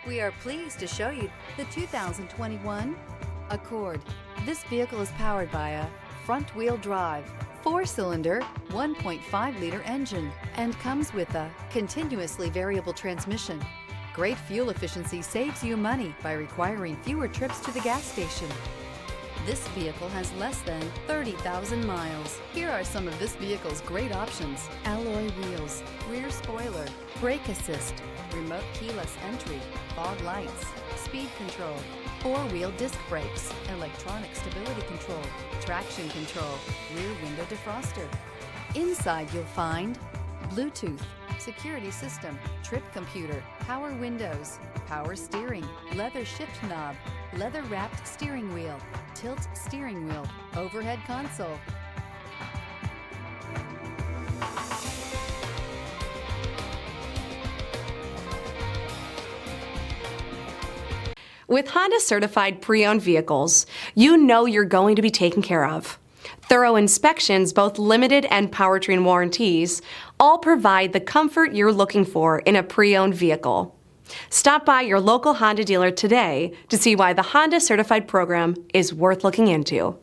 We are pleased to show you the 2021 Accord. This vehicle is powered by a front-wheel drive, 4-cylinder, 1.5-liter engine, and comes with a continuously variable transmission. Great fuel efficiency saves you money by requiring fewer trips to the gas station. This vehicle has less than 30,000 miles. Here are some of this vehicle's great options: alloy wheels, rear spoiler, brake assist, remote keyless entry, fog lights, speed control, 4-wheel disc brakes, electronic stability control, traction control, rear window defroster. Inside you'll find Bluetooth, security system, trip computer, power windows, power steering, leather shift knob, leather-wrapped steering wheel, tilt steering wheel, overhead console. With Honda certified pre-owned vehicles, you know you're going to be taken care of. Thorough inspections, both limited and powertrain warranties, all provide the comfort you're looking for in a pre-owned vehicle. Stop by your local Honda dealer today to see why the Honda certified program is worth looking into.